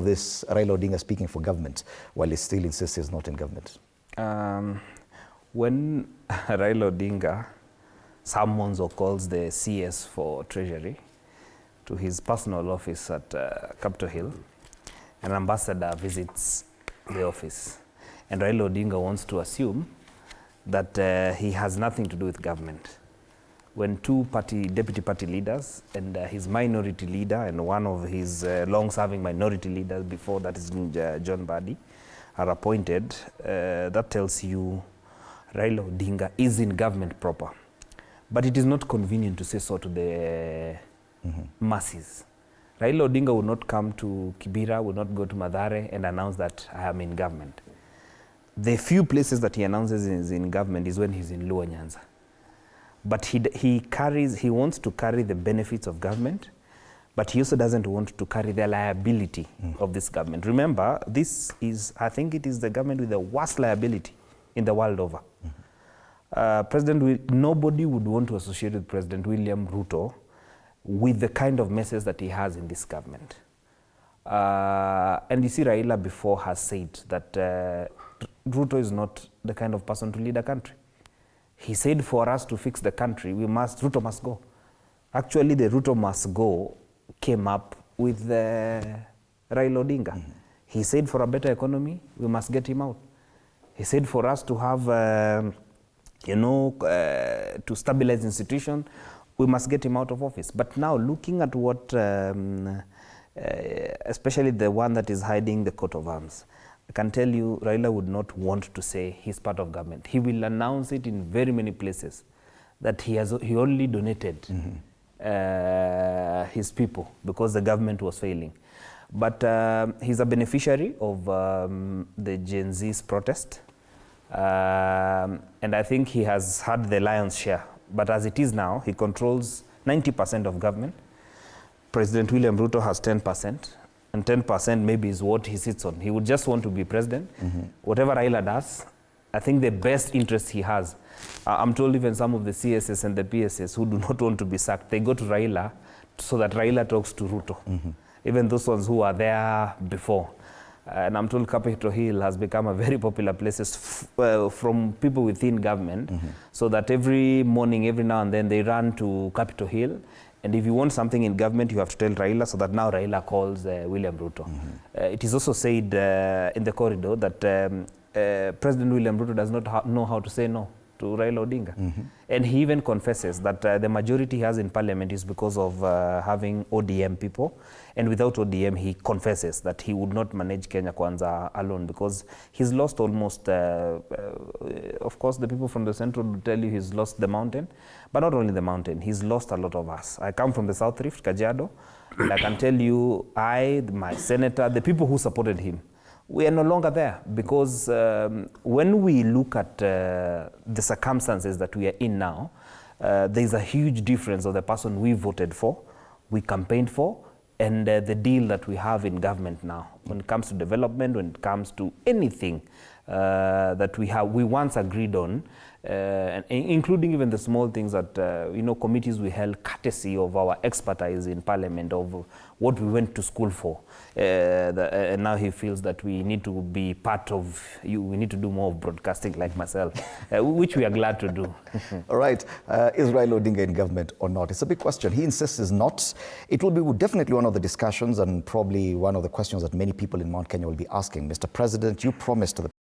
this Raila Odinga speaking for government while he still insists he's not in government? When Raila Odinga summons or calls the CS for Treasury to his personal office at Capitol Hill, an ambassador visits the office, and Raila Odinga wants to assume that he has nothing to do with government. When two deputy party leaders and his minority leader and one of his long-serving minority leaders before, that is John Mbadi, are appointed, that tells you Raila Odinga is in government proper. But it is not convenient to say so to the masses. Raila Odinga will not come to Kibera, will not go to Mathare and announce that I am in government. The few places that he announces is in government is when he's in Luo Nyanza. But he wants to carry the benefits of government, but he also doesn't want to carry the liability of this government. Remember, this is, I think it is the government with the worst liability in the world over. Nobody would want to associate with President William Ruto with the kind of messes that he has in this government. And you see, Raila before has said that Ruto is not the kind of person to lead a country. He said for us to fix the country, Ruto must go. Actually, the Ruto must go came up with Raila Odinga. He said for a better economy, we must get him out. He said for us to have, to stabilize institution, we must get him out of office. But now looking at what, especially the one that is hiding the coat of arms, I can tell you Raila would not want to say he's part of government. He will announce it in very many places that he only donated his people because the government was failing. But he's a beneficiary of the Gen Z's protest. And I think he has had the lion's share. But as it is now, he controls 90% of government. President William Ruto has 10%. And 10% maybe is what he sits on. He would just want to be president. Whatever Raila does, I think the best interest he has. I'm told even some of the CSS and the PSS who do not want to be sacked, they go to Raila so that Raila talks to Ruto. Even those ones who are there before. And I'm told Capitol Hill has become a very popular place from people within government, so that every morning, every now and then, they run to Capitol Hill. And if you want something in government, you have to tell Raila, so that now Raila calls William Ruto. It is also said in the corridor that President William Ruto does not know how to say no to Raila Odinga. And he even confesses that the majority he has in parliament is because of having ODM people. And without ODM, he confesses that he would not manage Kenya Kwanza alone because he's lost almost, of course, the people from the central will tell you he's lost the mountain, but not only the mountain, he's lost a lot of us. I come from the South Rift, Kajiado, and I can tell you, my senator, the people who supported him, we are no longer there because when we look at the circumstances that we are in now, there's a huge difference of the person we voted for, we campaigned for, and the deal that we have in government now. When it comes to development, when it comes to anything that we once agreed on, and including even the small things that, committees we held courtesy of our expertise in parliament, of what we went to school for. And now he feels that we need to be part of, we need to do more of broadcasting like myself, which we are glad to do. All right. Is Raila Odinga in government or not? It's a big question. He insists is not. It will be definitely one of the discussions and probably one of the questions that many people in Mount Kenya will be asking. Mr. President, you promised to the